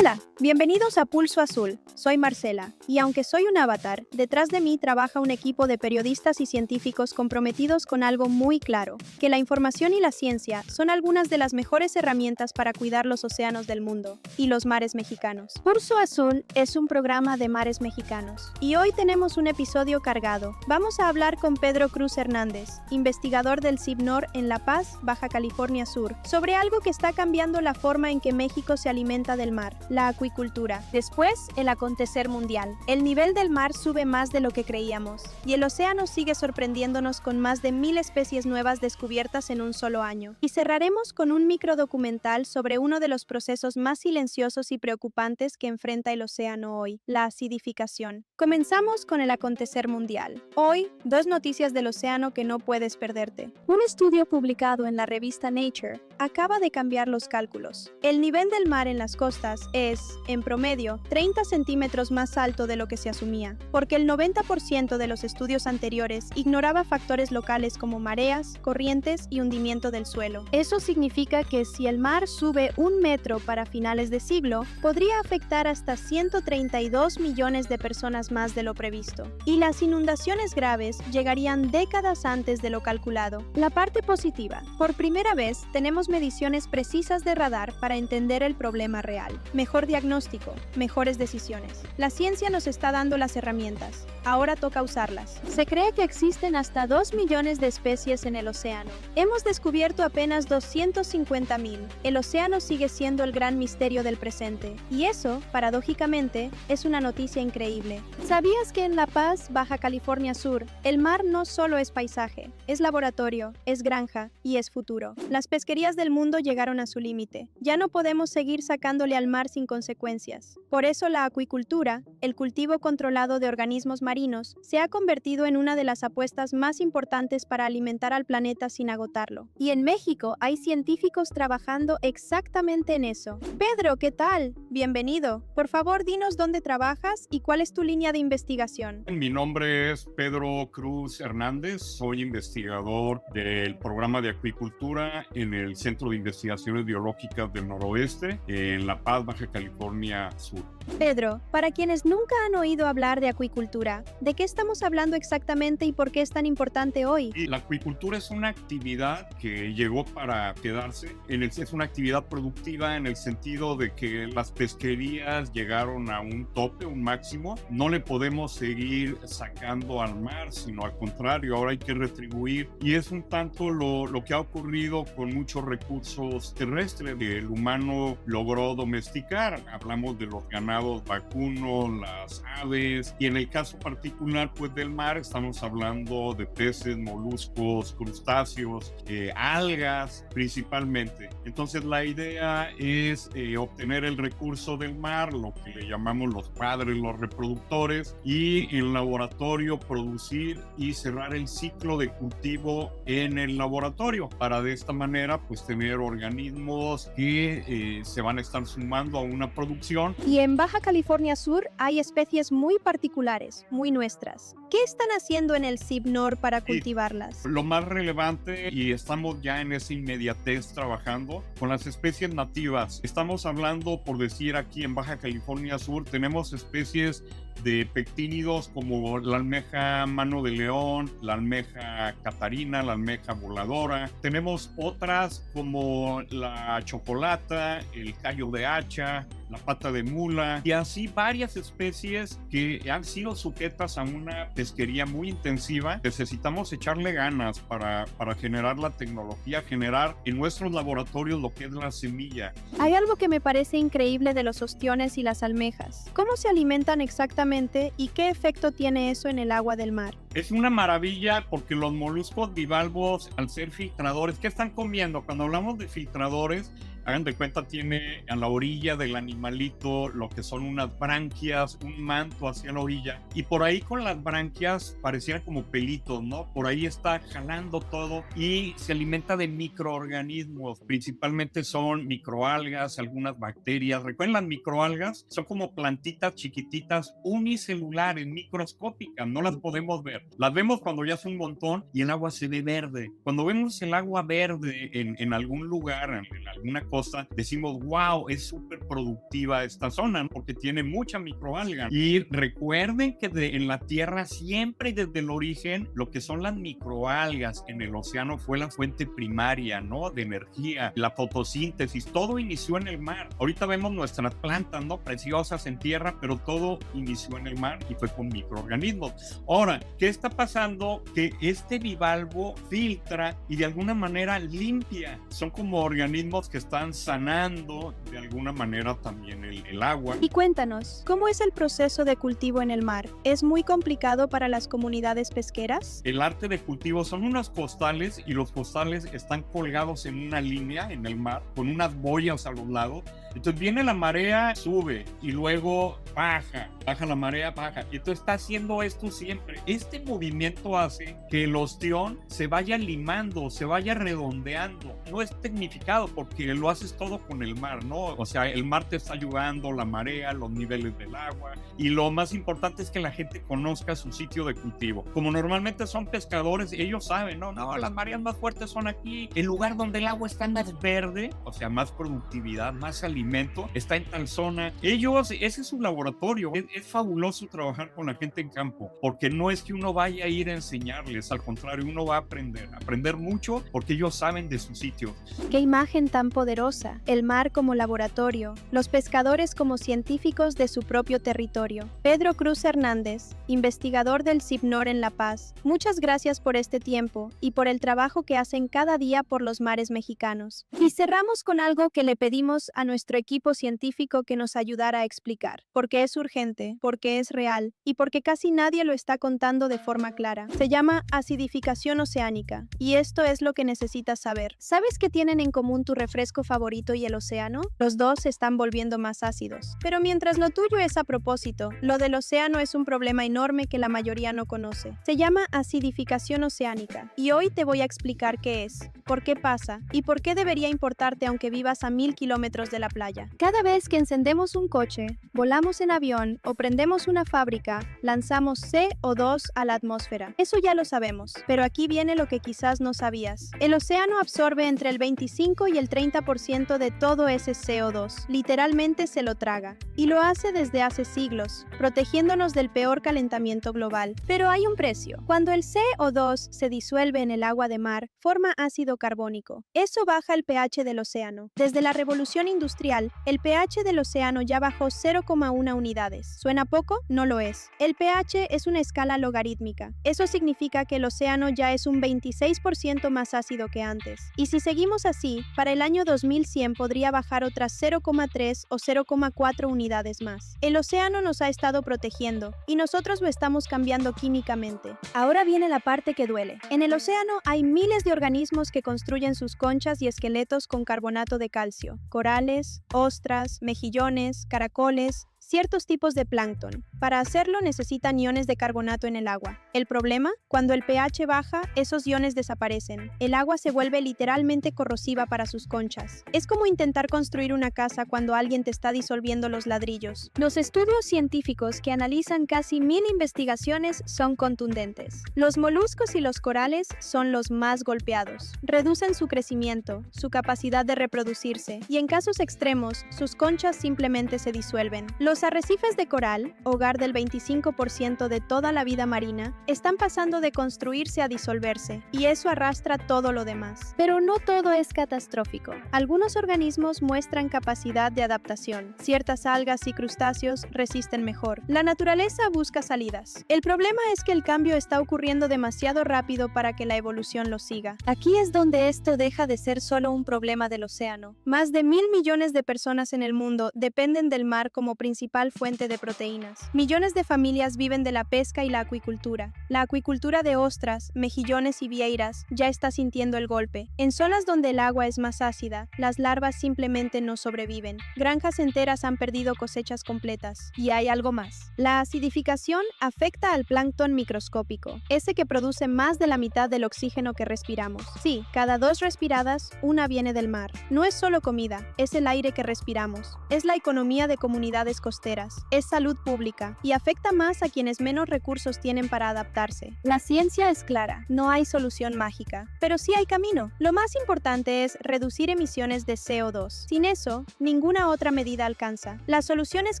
Hola, bienvenidos a Pulso Azul. Soy Marcela, y aunque soy un avatar, detrás de mí trabaja un equipo de periodistas y científicos comprometidos con algo muy claro, que la información y la ciencia son algunas de las mejores herramientas para cuidar los océanos del mundo y los mares mexicanos. Pulso Azul es un programa de mares mexicanos, y hoy tenemos un episodio cargado. Vamos a hablar con Pedro Cruz Hernández, investigador del CIBNOR en La Paz, Baja California Sur, sobre algo que está cambiando la forma en que México se alimenta del mar, la acuicultura. Después, el acontecer mundial. El nivel del mar sube más de lo que creíamos, y el océano sigue sorprendiéndonos con más de 1000 especies nuevas descubiertas en un solo año. Y cerraremos con un microdocumental sobre uno de los procesos más silenciosos y preocupantes que enfrenta el océano hoy, la acidificación. Comenzamos con el acontecer mundial. Hoy, dos noticias del océano que no puedes perderte. Un estudio publicado en la revista Nature acaba de cambiar los cálculos. El nivel del mar en las costas es, en promedio, 30 centímetros más alto de lo que se asumía, porque el 90% de los estudios anteriores ignoraba factores locales como mareas, corrientes y hundimiento del suelo. Eso significa que si el mar sube 1 metro para finales de siglo, podría afectar hasta 132 millones de personas más de lo previsto. Y las inundaciones graves llegarían décadas antes de lo calculado. La parte positiva: por primera vez tenemos mediciones precisas de radar para entender el problema real. Mejor diagnóstico, mejores decisiones. La ciencia nos está dando las herramientas. Ahora toca usarlas. Se cree que existen hasta 2 millones de especies en el océano. Hemos descubierto apenas 250,000. El océano sigue siendo el gran misterio del presente. Y eso, paradójicamente, es una noticia increíble. ¿Sabías que en La Paz, Baja California Sur, el mar no solo es paisaje, es laboratorio, es granja y es futuro? Las pesquerías del mundo llegaron a su límite. Ya no podemos seguir sacándole al mar sin consecuencias. Por eso la acuicultura, el cultivo controlado de organismos marinos, se ha convertido en una de las apuestas más importantes para alimentar al planeta sin agotarlo. Y en México hay científicos trabajando exactamente en eso. Pedro, ¿qué tal? Bienvenido. Por favor, dinos dónde trabajas y cuál es tu línea de investigación. Mi nombre es Pedro Cruz Hernández, soy investigador del programa de acuicultura en el Centro de Investigaciones Biológicas del Noroeste, en La Paz, Baja California Sur. Pedro, para quienes nunca han oído hablar de acuicultura, ¿de qué estamos hablando exactamente y por qué es tan importante hoy? Y la acuicultura es una actividad que llegó para quedarse. Es una actividad productiva en el sentido de que las pesquerías llegaron a un tope, un máximo. No le podemos seguir sacando al mar, sino al contrario, ahora hay que retribuir. Y es un tanto lo que ha ocurrido con muchos recursos terrestres que el humano logró domesticar. Hablamos de los ganados vacunos, las aves, y en el caso particular pues del mar estamos hablando de peces, moluscos, crustáceos, algas principalmente. Entonces la idea es obtener el recurso del mar, lo que le llamamos los padres, los reproductores, y en laboratorio producir y cerrar el ciclo de cultivo en el laboratorio para de esta manera pues tener organismos que se van a estar sumando a una producción. Y en Baja California Sur hay especies muy particulares, muy nuestras. ¿Qué están haciendo en el CIBNOR para cultivarlas? Lo más relevante, y estamos ya en esa inmediatez trabajando con las especies nativas. Estamos hablando, por decir, aquí en Baja California Sur, tenemos especies de pectínidos como la almeja mano de león, la almeja catarina, la almeja voladora. Tenemos otras como la chocolata, el callo de hacha, la pata de mula, y así varias especies que han sido sujetas a una pesquería muy intensiva. Necesitamos echarle ganas para generar la tecnología, generar en nuestros laboratorios lo que es la semilla. Hay algo que me parece increíble de los ostiones y las almejas. ¿Cómo se alimentan exactamente y qué efecto tiene eso en el agua del mar? Es una maravilla porque los moluscos bivalvos, al ser filtradores, ¿qué están comiendo? Cuando hablamos de filtradores, hagan de cuenta, tiene a la orilla del animalito lo que son unas branquias, un manto hacia la orilla, y por ahí con las branquias pareciera como pelitos, ¿no? Por ahí está jalando todo y se alimenta de microorganismos, principalmente son microalgas, algunas bacterias. Recuerden, las microalgas son como plantitas chiquititas unicelulares, microscópicas, no las podemos ver. Las vemos cuando ya es un montón y el agua se ve verde. Cuando vemos el agua verde en algún lugar, en alguna cosa, costa, decimos, wow, es súper productiva esta zona, ¿no? Porque tiene mucha microalga. Y recuerden que en la Tierra siempre desde el origen lo que son las microalgas en el océano fue la fuente primaria, ¿no? De energía, la fotosíntesis, todo inició en el mar. Ahorita vemos nuestras plantas, ¿no? Preciosas en tierra, pero todo inició en el mar y fue con microorganismos. Ahora, ¿qué está pasando? Que este bivalvo filtra y de alguna manera limpia. Son como organismos que están sanando de alguna manera también el agua. Y cuéntanos, ¿cómo es el proceso de cultivo en el mar? ¿Es muy complicado para las comunidades pesqueras? El arte de cultivo son unos costales y los costales están colgados en una línea en el mar con unas boyas a los lados. Entonces viene la marea, sube y luego baja la marea, baja. Y entonces está haciendo esto siempre. Este movimiento hace que el ostión se vaya limando, se vaya redondeando. No es tecnificado porque lo haces todo con el mar, ¿no? O sea, el mar te está ayudando, la marea, los niveles del agua. Y lo más importante es que la gente conozca su sitio de cultivo. Como normalmente son pescadores, ellos saben, no, las mareas más fuertes son aquí. El lugar donde el agua está más verde, o sea, más productividad, más alimento, está en tal zona. Ellos, ese es su laboratorio. Es fabuloso trabajar con la gente en campo, porque no es que uno vaya a ir a enseñarles, al contrario, uno va a aprender mucho porque ellos saben de su sitio. ¡Qué imagen tan poderosa! El mar como laboratorio, los pescadores como científicos de su propio territorio. Pedro Cruz Hernández, investigador del CIPNOR en La Paz, muchas gracias por este tiempo y por el trabajo que hacen cada día por los mares mexicanos. Y cerramos con algo que le pedimos a nuestro equipo científico que nos ayudara a explicar, porque es urgente, porque es real y porque casi nadie lo está contando de forma clara. Se llama acidificación oceánica y esto es lo que necesitas saber. ¿Sabes qué tienen en común tu refresco favorito y el océano? Los dos se están volviendo más ácidos. Pero mientras lo tuyo es a propósito, lo del océano es un problema enorme que la mayoría no conoce. Se llama acidificación oceánica y hoy te voy a explicar qué es, por qué pasa y por qué debería importarte aunque vivas a 1000 kilómetros de la playa. Cada vez que encendemos un coche, volamos en avión o prendemos una fábrica, lanzamos CO2 a la atmósfera. Eso ya lo sabemos, pero aquí viene lo que quizás no sabías. El océano absorbe entre el 25 y el 30% de todo ese CO2. Literalmente se lo traga. Y lo hace desde hace siglos, protegiéndonos del peor calentamiento global. Pero hay un precio. Cuando el CO2 se disuelve en el agua de mar, forma ácido carbónico. Eso baja el pH del océano. Desde la revolución industrial, el pH del océano ya bajó 0,1 unidades. ¿Suena poco? No lo es. El pH es una escala logarítmica. Eso significa que el océano ya es un 26% más ácido que antes. Y si seguimos así, para el año 2100 podría bajar otras 0,3 o 0,4 unidades más. El océano nos ha estado protegiendo y nosotros lo estamos cambiando químicamente. Ahora viene la parte que duele. En el océano hay miles de organismos que construyen sus conchas y esqueletos con carbonato de calcio. Corales, ostras, mejillones, caracoles, ciertos tipos de plancton. Para hacerlo necesitan iones de carbonato en el agua. El problema, cuando el pH baja, esos iones desaparecen. El agua se vuelve literalmente corrosiva para sus conchas. Es como intentar construir una casa cuando alguien te está disolviendo los ladrillos. Los estudios científicos que analizan casi 1000 investigaciones son contundentes. Los moluscos y los corales son los más golpeados. Reducen su crecimiento, su capacidad de reproducirse, y en casos extremos, sus conchas simplemente se disuelven. Los arrecifes de coral, hogar del 25% de toda la vida marina, están pasando de construirse a disolverse, y eso arrastra todo lo demás. Pero no todo es catastrófico. Algunos organismos muestran capacidad de adaptación. Ciertas algas y crustáceos resisten mejor. La naturaleza busca salidas. El problema es que el cambio está ocurriendo demasiado rápido para que la evolución lo siga. Aquí es donde esto deja de ser solo un problema del océano. Más de 1000 millones de personas en el mundo dependen del mar como principal fuente de proteínas. Millones de familias viven de la pesca y la acuicultura. La acuicultura de ostras, mejillones y vieiras ya está sintiendo el golpe. En zonas donde el agua es más ácida, las larvas simplemente no sobreviven. Granjas enteras han perdido cosechas completas. Y hay algo más. La acidificación afecta al plancton microscópico, ese que produce más de la mitad del oxígeno que respiramos. Sí, cada 2 respiradas, una viene del mar. No es solo comida, es el aire que respiramos. Es la economía de comunidades costeras costeras. Es salud pública y afecta más a quienes menos recursos tienen para adaptarse. La ciencia es clara, no hay solución mágica, pero sí hay camino. Lo más importante es reducir emisiones de CO2. Sin eso, ninguna otra medida alcanza. Las soluciones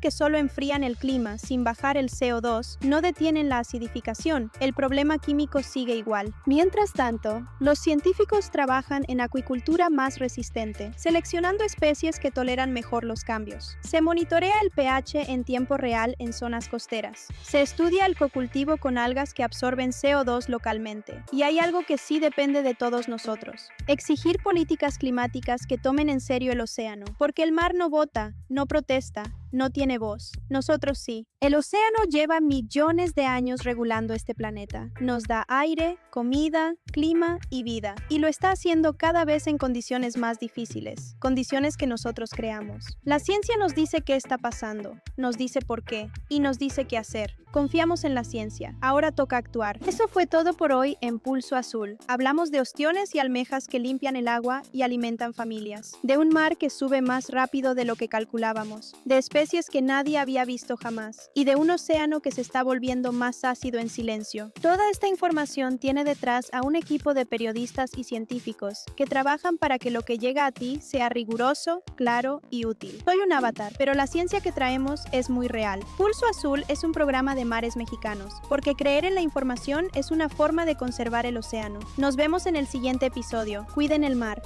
que solo enfrían el clima sin bajar el CO2 no detienen la acidificación. El problema químico sigue igual. Mientras tanto, los científicos trabajan en acuicultura más resistente, seleccionando especies que toleran mejor los cambios. Se monitorea el pH en tiempo real en zonas costeras. Se estudia el cocultivo con algas que absorben CO2 localmente. Y hay algo que sí depende de todos nosotros: exigir políticas climáticas que tomen en serio el océano, porque el mar no vota, no protesta, no tiene voz. Nosotros sí. El océano lleva millones de años regulando este planeta. Nos da aire, comida, clima y vida. Y lo está haciendo cada vez en condiciones más difíciles, condiciones que nosotros creamos. La ciencia nos dice qué está pasando, nos dice por qué y nos dice qué hacer. Confiamos en la ciencia. Ahora toca actuar. Eso fue todo por hoy en Pulso Azul. Hablamos de ostiones y almejas que limpian el agua y alimentan familias. De un mar que sube más rápido de lo que calculábamos. De especies que nadie había visto jamás. Y de un océano que se está volviendo más ácido en silencio. Toda esta información tiene detrás a un equipo de periodistas y científicos que trabajan para que lo que llega a ti sea riguroso, claro y útil. Soy un avatar, pero la ciencia que traemos es muy real. Pulso Azul es un programa de mares mexicanos, porque creer en la información es una forma de conservar el océano. Nos vemos en el siguiente episodio. Cuiden el mar.